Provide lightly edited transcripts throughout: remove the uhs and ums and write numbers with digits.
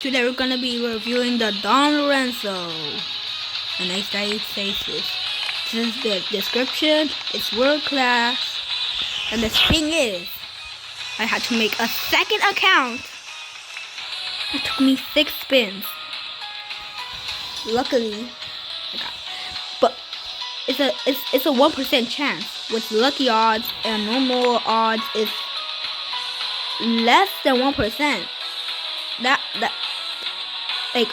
Today we're gonna be reviewing the Don Lorenzo. And I say this. This is the description. It's world class. And the thing is, I had to make a second account. It took me 6 spins. Luckily, I got. But it's a 1% chance. With lucky odds and normal odds, is less than 1%. That like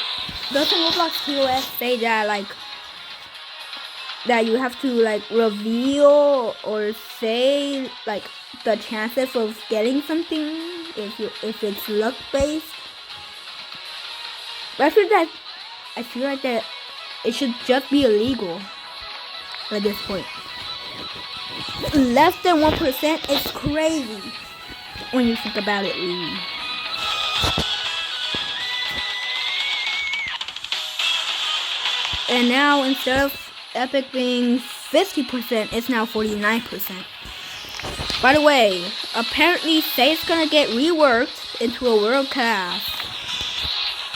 doesn't Roblox POS say that that you have to reveal or say the chances of getting something if it's luck based? But I feel like that it should just be illegal at this point. Less than 1% is crazy when you think about it, really. And now instead of Epic being 50%, it's now 49%. By the way, apparently Say's gonna get reworked into a world class.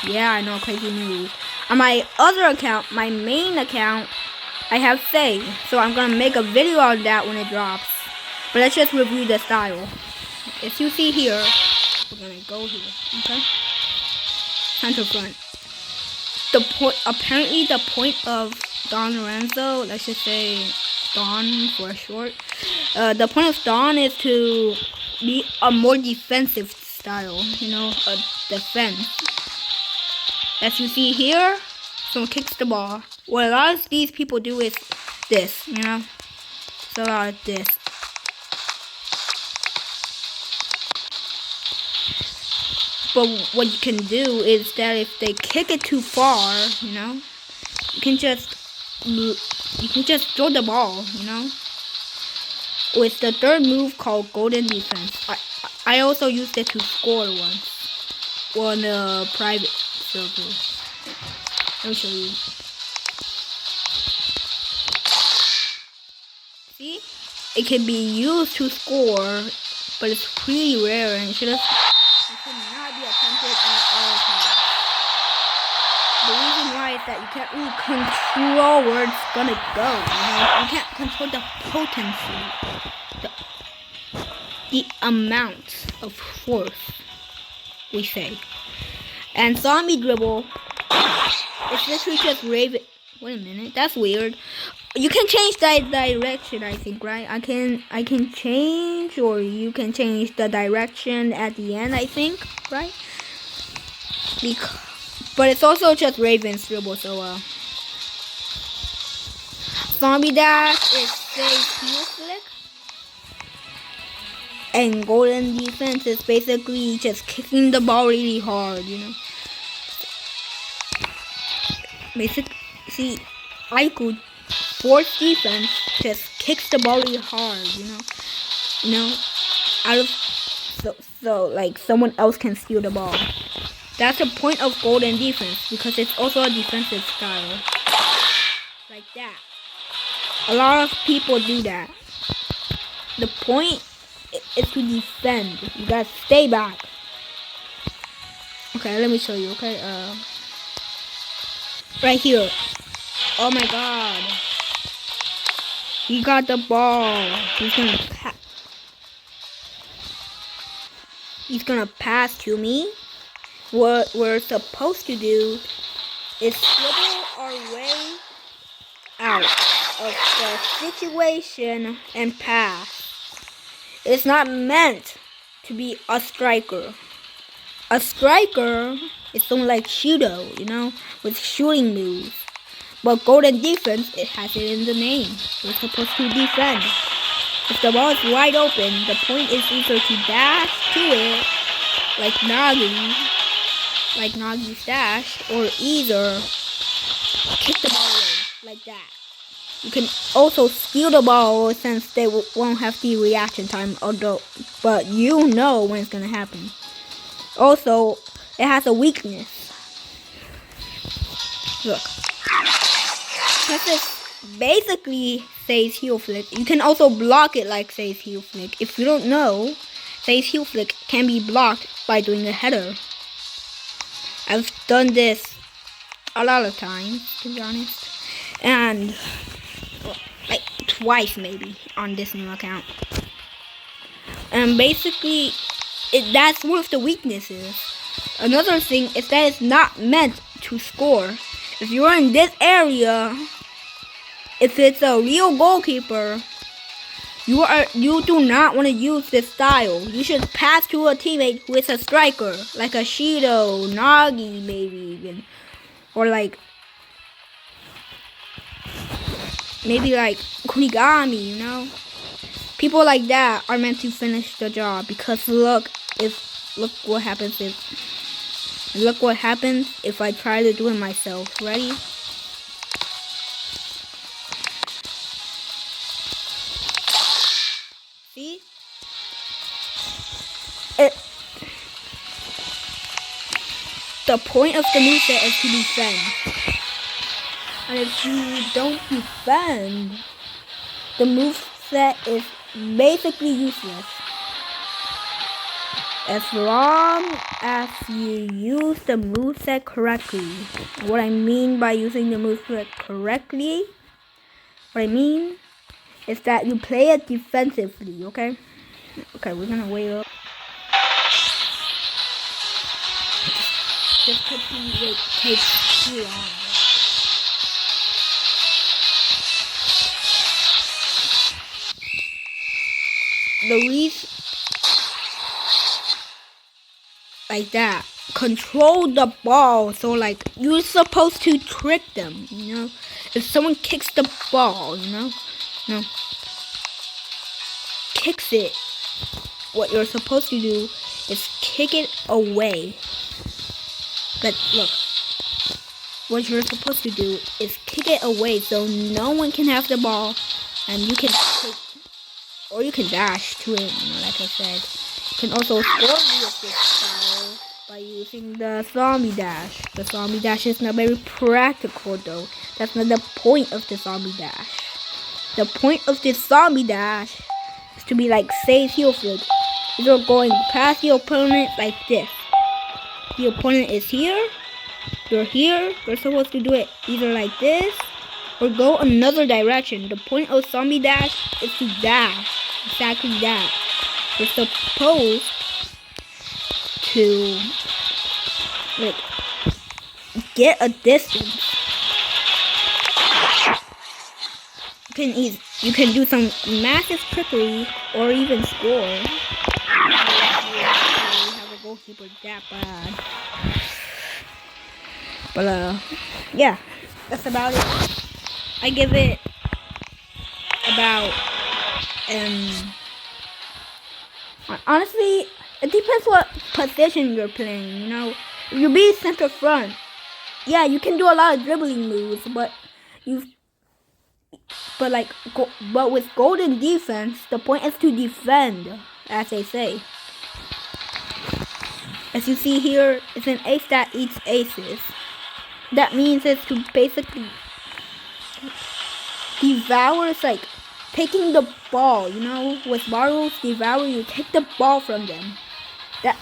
Yeah, I know, crazy news. On my other account, my main account, I have Say, so I'm gonna make a video on that when it drops. But let's just review the style. As you see here, we're gonna go here, okay? Center front. Apparently the point of Don Lorenzo, let's just say Don for short. The point of Don is to be a more defensive style, a defense. As you see here, someone kicks the ball. What a lot of these people do is this, It's a lot of this. But what you can do is that if they kick it too far, you can just throw the ball, With the third move called golden defense. I also used it to score once on a private server. Let me show you. See, it can be used to score, but it's pretty rare and it should not be attempted at all times. The reason why is that you can't really control where it's gonna go. You can't control the potency, the amount of force, we say. And zombie dribble, it's literally just Raven. Wait a minute, that's weird. You can change that direction, I think, right? I can change, or you can change the direction at the end, I think, right? But it's also just Raven's dribble, so zombie dash is safe heel flick, and golden defense is basically just kicking the ball really hard, See, I could force defense just kicks the ball really hard, out of so someone else can steal the ball. That's the point of golden defense, because it's also a defensive style. Like that. A lot of people do that. The point is to defend. You gotta stay back. Okay, let me show you, okay? Right here. Oh my god. He got the ball. He's gonna pass to me. What we're supposed to do is dribble our way out of the situation and pass. It's not meant to be a striker. A striker is someone like Shudo, with shooting moves. But golden defense, it has it in the name. We're supposed to defend. If the ball is wide open, the point is either to dash to it, like Nagi's dash, or either kick the ball away, like that. You can also steal the ball since they won't have the reaction time, but you know when it's gonna happen. Also, it has a weakness. Look. This basically Say's heel flick. You can also block it like Say's heel flick. If you don't know, Say's heel flick can be blocked by doing a header. I've done this a lot of times, to be honest, and like twice maybe on this new account. And basically, that's one of the weaknesses. Another thing is that it's not meant to score. If you're in this area, if it's a real goalkeeper, you do not want to use this style. You should pass to a teammate who is a striker, like a Shido, Nagi maybe even, or like maybe like Kunigami, you know? People like that are meant to finish the job, because look what happens if I try to do it myself. Ready? See? The point of the moveset is to defend. And if you don't defend, the moveset is basically useless. As long as you use the moveset correctly. What I mean by using the moveset correctly, what I mean is that you play it defensively, okay? Okay, we're gonna wait up. This could be it takes too long. The reason like that. Control the ball, so like you're supposed to trick them, you know? If someone kicks the ball, you know? No. Kicks it. What you're supposed to do is kick it away. But look. What you're supposed to do is kick it away so no one can have the ball, and you can take, or you can dash to it, you know, like I said. You can also score with this style by using the zombie dash. The zombie dash is not very practical though. That's not the point of the zombie dash. The point of this zombie dash is to be like safe heal field. You're going past the opponent like this. The opponent is here. You're here. You're supposed to do it either like this or go another direction. The point of zombie dash is to dash. Exactly that. You're supposed to like get a distance. You can do some massive trickery or even score. You have a goalkeeper that bad. But yeah, that's about it. I give it about honestly, it depends what position you're playing, you know. If you be center front, yeah, you can do a lot of dribbling moves, but with golden defense, the point is to defend, as they say. As you see here, it's an ace that eats aces. That means it's to basically devour. It's like taking the ball, you know. With Marvel's Devour, you take the ball from them.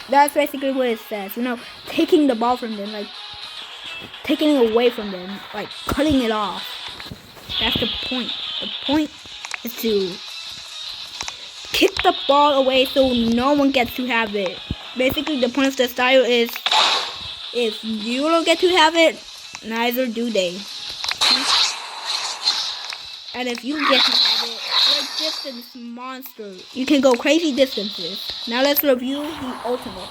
That's basically what it says, you know. Taking the ball from them, like taking it away from them, like cutting it off. That's the point. The point is to kick the ball away so no one gets to have it. Basically, the point of the style is if you don't get to have it, neither do they. And if you get to have it, you're a distance monster. You can go crazy distances. Now let's review the ultimate.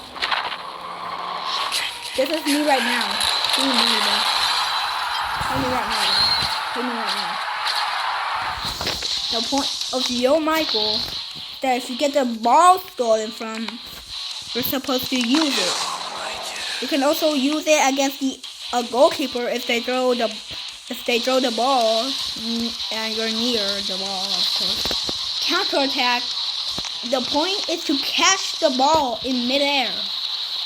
This is me right now. See me, bro. Tell me right now, bro. Tell me right now. The point of Yo Michael is that if you get the ball stolen from, you're supposed to use it. You can also use it against a goalkeeper if they throw the ball and you're near the ball, of course. Counterattack. The point is to catch the ball in midair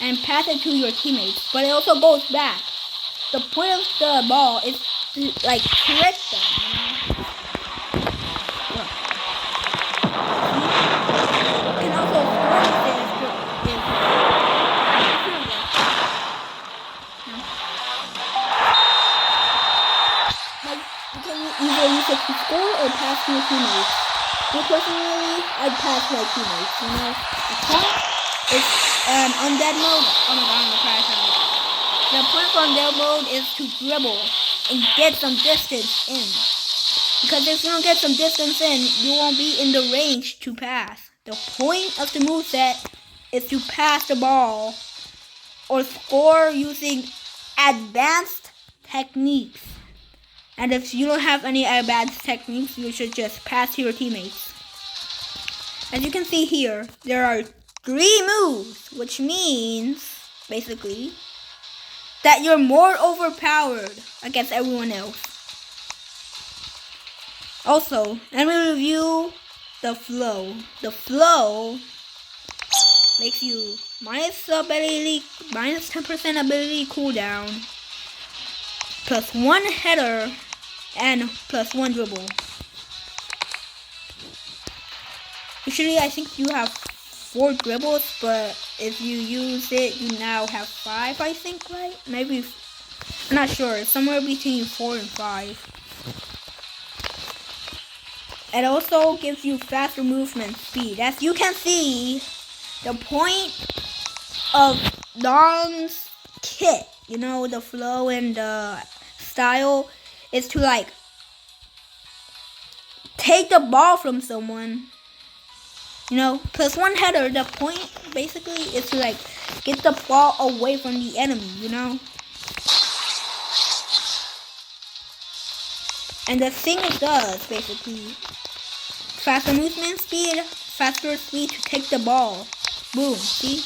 and pass it to your teammates, but it also goes back. The point of the ball is to like trick them, you know? You can also score with it use it to score or pass to your teammates. Me personally, I'd pass to my teammates, you know. The point is undead mode. Oh my god, I'm gonna crash out. The point for undead mode is to dribble and get some distance in. Because if you don't get some distance in, you won't be in the range to pass. The point of the moveset is to pass the ball or score using advanced techniques. And if you don't have any advanced techniques, you should just pass to your teammates. As you can see here, there are 3 moves, which means, basically, that you're more overpowered against everyone else. Also, let me review the flow. The flow makes you minus 10% ability cooldown, plus 1 header, and plus 1 dribble. Usually I think you have 4 dribbles, but if you use it, you now have 5, I think, right? Maybe, I'm not sure. It's somewhere between 4 and 5. It also gives you faster movement speed. As you can see, the point of Don's kit, you know, the flow and the style, is to like take the ball from someone, you know, plus 1 header. The point basically is to like get the ball away from the enemy, you know. And the thing it does, basically, faster movement speed, faster speed to take the ball. Boom, see?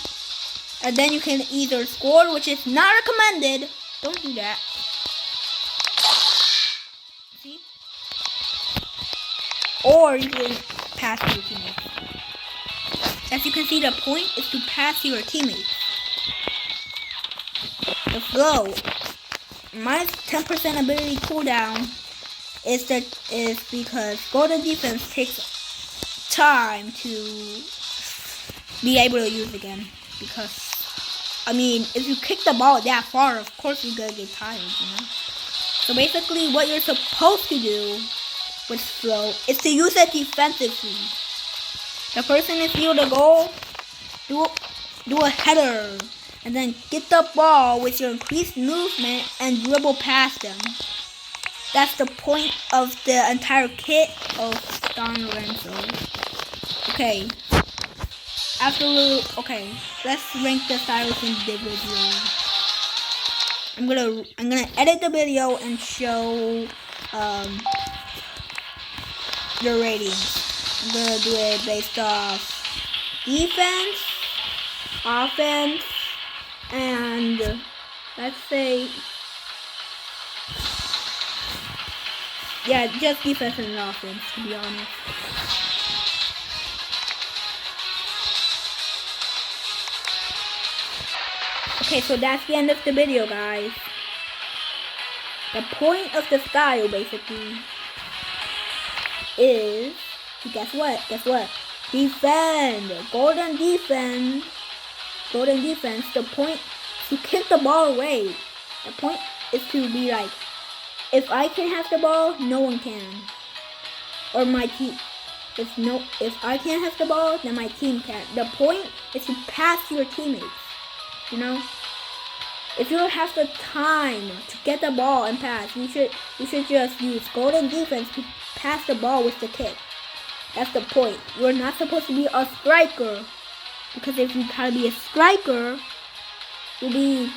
And then you can either score, which is not recommended. Don't do that. See? Or you can pass to your teammates. As you can see, the point is to pass to your teammates. The flow, minus 10% ability cooldown, is because golden defense takes time to be able to use again. Because, I mean, if you kick the ball that far, of course you're gonna get tired, you know. So basically, what you're supposed to do with flow is to use it defensively. The person is near the goal, do a header, and then get the ball with your increased movement and dribble past them. That's the point of the entire kit of Lorenzo. Okay. Okay, let's rank the styles individually. I'm gonna edit the video and show the ratings. I'm gonna do it based off defense, offense, and let's say, yeah, just defense and offense, to be honest. Okay, so that's the end of the video, guys. The point of the style, basically, is to guess what? Defend. Golden defense. The point is to kick the ball away. The point is to be like, if I can have the ball, no one can. Or my team. If I can't have the ball, then my team can. The point is to pass to your teammates. You know? If you don't have the time to get the ball and pass, you should just use golden defense to pass the ball with the kick. That's the point. You're not supposed to be a striker. Because if you try to be a striker, you'll be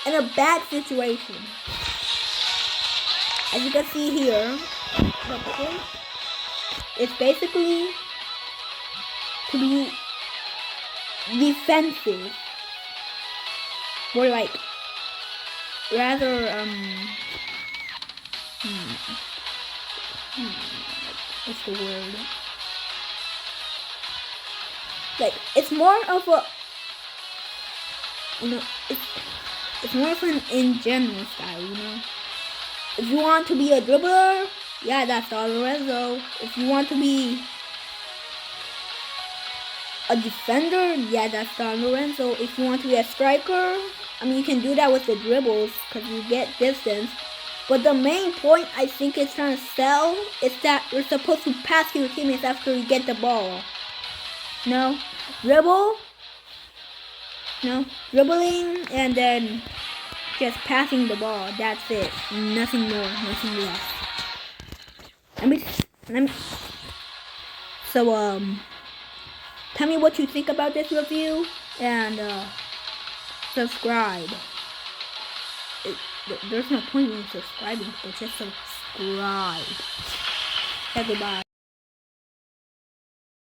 in a bad situation. As you can see here, the point is basically to be defensive. Or like, rather, what's the word? Like, it's more of a, you know, it's more of an in general style, you know. If you want to be a dribbler, yeah, that's Lorenzo. If you want to be a defender, yeah, that's Lorenzo. If you want to be a striker, I mean, you can do that with the dribbles because you get distance. But the main point I think it's trying to sell is that we're supposed to pass your teammates after we get the ball. No, dribble. No, dribbling and then just passing the ball. That's it. Nothing more. Nothing less. Let me. So tell me what you think about this review and subscribe. There's no point in subscribing, but just subscribe. Okay, goodbye.